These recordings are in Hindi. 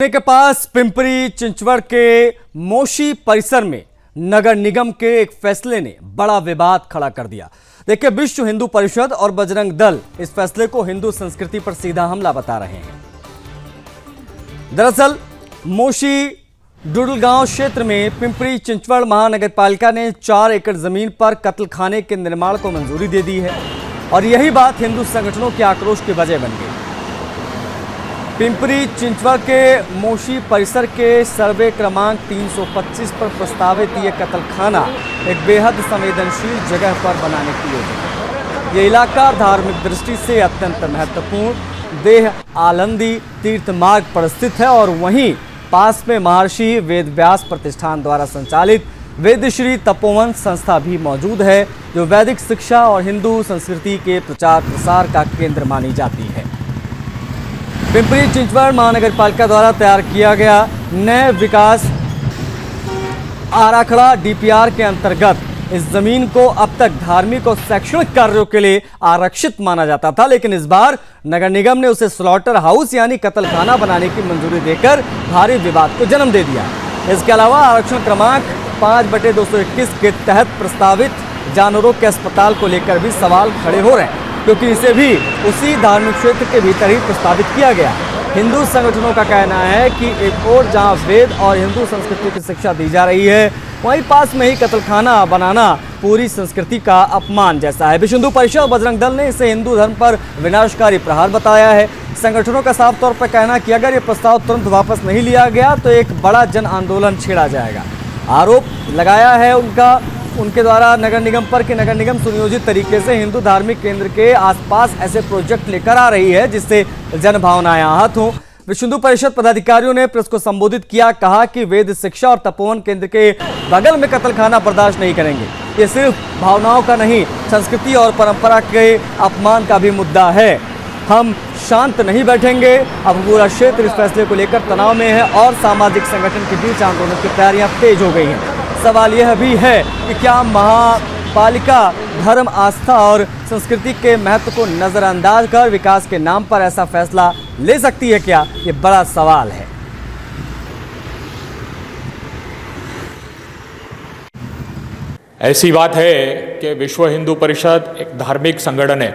के पास पिंपरी चिंचवड़ के मोशी परिसर में नगर निगम के एक फैसले ने बड़ा विवाद खड़ा कर दिया। देखिए, विश्व हिंदू परिषद और बजरंग दल इस फैसले को हिंदू संस्कृति पर सीधा हमला बता रहे हैं। दरअसल मोशी डुडलगांव क्षेत्र में पिंपरी चिंचवड़ महानगरपालिका ने 4 एकड़ जमीन पर कत्लखाने के निर्माण को मंजूरी दे दी है और यही बात हिंदू संगठनों के आक्रोश की वजह बन गई। पिंपरी चिंचवड़ के मोशी परिसर के सर्वे क्रमांक 325 पर प्रस्तावित ये कत्लखाना एक बेहद संवेदनशील जगह पर बनाने की योजना है। ये इलाका धार्मिक दृष्टि से अत्यंत महत्वपूर्ण देह आलंदी तीर्थ मार्ग पर स्थित है और वहीं पास में महर्षि वेदव्यास प्रतिष्ठान द्वारा संचालित वेदश्री तपोवन संस्था भी मौजूद है, जो वैदिक शिक्षा और हिंदू संस्कृति के प्रचार प्रसार का केंद्र मानी जाती है। पिंपरी चिंचवड़ महानगरपालिका द्वारा तैयार किया गया नए विकास आराखड़ा डीपीआर के अंतर्गत इस जमीन को अब तक धार्मिक और शैक्षणिक कार्यों के लिए आरक्षित माना जाता था, लेकिन इस बार नगर निगम ने उसे स्लॉटर हाउस यानी कत्लखाना बनाने की मंजूरी देकर भारी विवाद को जन्म दे दिया। इसके अलावा आरक्षण क्रमांक 5/221 के तहत प्रस्तावित जानवरों के अस्पताल को लेकर भी सवाल खड़े हो रहे हैं, क्योंकि इसे भी उसी धार्मिक क्षेत्र के भीतर ही प्रस्तावित किया गया। हिंदू संगठनों का कहना है कि एक और जहां वेद और हिंदू संस्कृति की शिक्षा दी जा रही है, वहीं पास में ही कत्लखाना बनाना पूरी संस्कृति का अपमान जैसा है। विश्व हिंदू परिषद और बजरंग दल ने इसे हिंदू धर्म पर विनाशकारी प्रहार बताया है। संगठनों का साफ तौर पर कहना कि अगर ये प्रस्ताव तुरंत वापस नहीं लिया गया तो एक बड़ा जन आंदोलन छेड़ा जाएगा। आरोप लगाया है उनके द्वारा नगर निगम पर कि नगर निगम सुनियोजित तरीके से हिंदू धार्मिक केंद्र के आसपास ऐसे प्रोजेक्ट लेकर आ रही है जिससे जन भावनाएं आहत हों। विश्व हिंदू परिषद पदाधिकारियों ने प्रेस को संबोधित किया, कहा कि वेद शिक्षा और तपोवन केंद्र के बगल में कत्लखाना बर्दाश्त नहीं करेंगे। ये सिर्फ भावनाओं का नहीं, संस्कृति और परंपरा के अपमान का भी मुद्दा है। हम शांत नहीं बैठेंगे। अब पूरा क्षेत्र इस फैसले को लेकर तनाव में है और सामाजिक संगठन के बीच आंदोलन की तैयारियां तेज हो गई हैं। सवाल यह भी है कि क्या महापालिका धर्म, आस्था और संस्कृति के महत्व को नजरअंदाज कर विकास के नाम पर ऐसा फैसला ले सकती है क्या? ये बड़ा सवाल है। ऐसी बात है कि विश्व हिंदू परिषद एक धार्मिक संगठन है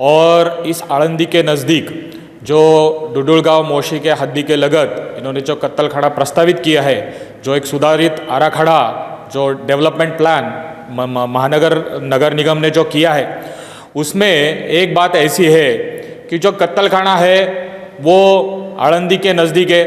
और इस आळंदी के नज़दीक जो डुडलगांव मोशी के हद्दी के लगत इन्होंने जो कत्लखाना प्रस्तावित किया है, जो एक सुधारित आराखड़ा जो डेवलपमेंट प्लान नगर निगम ने जो किया है, उसमें एक बात ऐसी है कि जो कत्लखाना है वो आळंदी के नज़दीक है,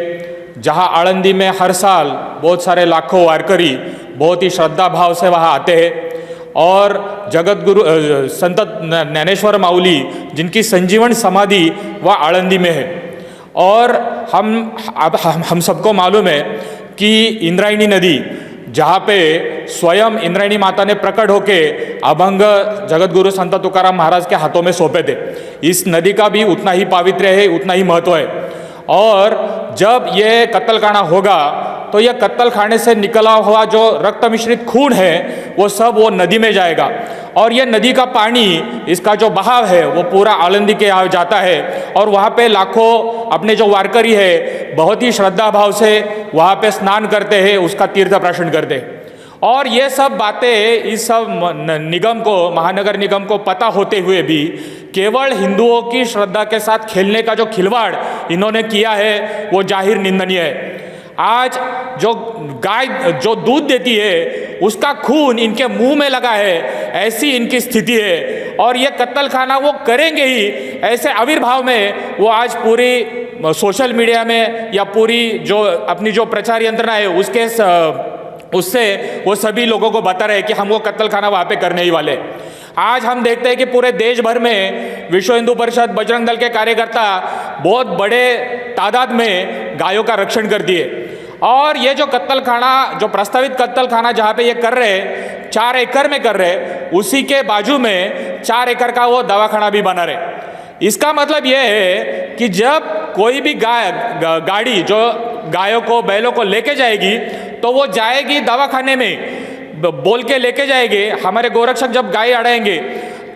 जहां आळंदी में हर साल बहुत सारे लाखों वारकरी बहुत ही श्रद्धा भाव से वहां आते हैं और जगत गुरु संत ज्ञानेश्वर माउली जिनकी संजीवन समाधि वह आळंदी में है। और हम सबको मालूम है कि इंद्रायणी नदी जहाँ पे स्वयं इंद्रायणी माता ने प्रकट होके अभंग जगत गुरु संत तुकाराम महाराज के हाथों में सौंपे थे, इस नदी का भी उतना ही पावित्र्य है, उतना ही महत्व है। और जब ये कत्लखाना होगा तो यह कत्लखाने से निकला हुआ जो रक्त मिश्रित खून है वो सब वो नदी में जाएगा और यह नदी का पानी, इसका जो बहाव है वो पूरा आळंदी के यहाँ जाता है और वहाँ पे लाखों अपने जो वारकरी है बहुत ही श्रद्धा भाव से वहाँ पे स्नान करते हैं, उसका तीर्थ प्राशन करते हैं। और ये सब बातें इस सब निगम को, महानगर निगम को पता होते हुए भी केवल हिंदुओं की श्रद्धा के साथ खेलने का जो खिलवाड़ इन्होंने किया है वो जाहिर निंदनीय है। आज जो गाय जो दूध देती है उसका खून इनके मुंह में लगा है, ऐसी इनकी स्थिति है और ये कत्लखाना वो करेंगे ही, ऐसे आविर्भाव में वो आज पूरी सोशल मीडिया में या पूरी जो अपनी जो प्रचार यंत्रणा है उससे वो सभी लोगों को बता रहे हैं कि हम वो कत्लखाना वहाँ पे करने ही वाले। आज हम देखते हैं कि पूरे देश भर में विश्व हिंदू परिषद, बजरंग दल के कार्यकर्ता बहुत बड़े तादाद में गायों का रक्षण कर दिए और ये जो कत्लखाना, जो प्रस्तावित कत्लखाना जहाँ पे ये कर रहे हैं 4 एकड़ में कर रहे हैं, उसी के बाजू में 4 एकड़ का वो दवाखाना भी बना रहे। इसका मतलब ये है कि जब कोई भी गाड़ी जो गायों को, बैलों को लेके जाएगी तो वो जाएगी दवाखाने में, बोल के लेके जाएंगे। हमारे गोरक्षक जब गाय अड़ाएंगे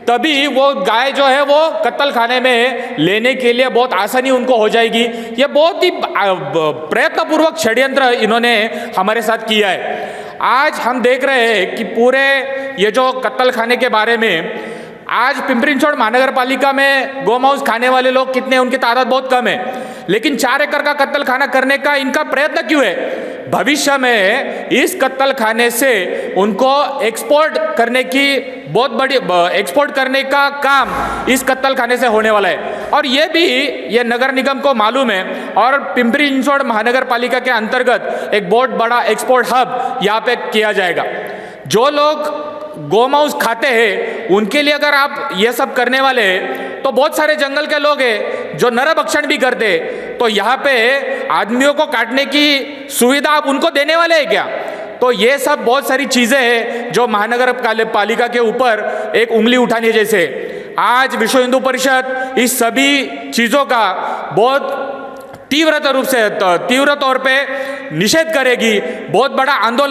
तभी वो गाय जो है वो कत्ल खाने में लेने के लिए बहुत आसानी उनको हो जाएगी। ये बहुत ही प्रयत्नपूर्वक षड्यंत्र इन्होंने हमारे साथ किया है। आज हम देख रहे हैं कि पूरे ये जो कत्ल खाने के बारे में आज पिंपरी चिंचवड महानगर पालिका में गौ मांस खाने वाले लोग कितने, उनकी तादाद बहुत कम है, लेकिन 4 एकड़ का कत्ल खाना करने का इनका प्रयत्न क्यों है? भविष्य में इस कत्ल खाने से उनको एक्सपोर्ट करने की बहुत बड़ी एक्सपोर्ट करने का काम इस कत्ल खाने से होने वाला है। और ये भी ये नगर निगम को मालूम है और पिंपरी चिंचवड महानगर पालिका के अंतर्गत एक बहुत बड़ा एक्सपोर्ट हब यहाँ पे किया जाएगा। जो लोग गौ मांस खाते हैं उनके लिए अगर आप ये सब करने वाले हैं तो बहुत सारे जंगल के लोग हैं जो नरभक्षण भी करते हैं, तो यहाँ पे आदमियों को काटने की सुविधा आप उनको देने वाले हैं क्या? तो ये सब बहुत सारी चीजें हैं जो महानगर पालिका के ऊपर एक उंगली उठाने जैसे। आज विश्व हिंदू परिषद इस सभी चीजों का बहुत तीव्र तौर पे निषेध करेगी, बहुत बड़ा आंदोलन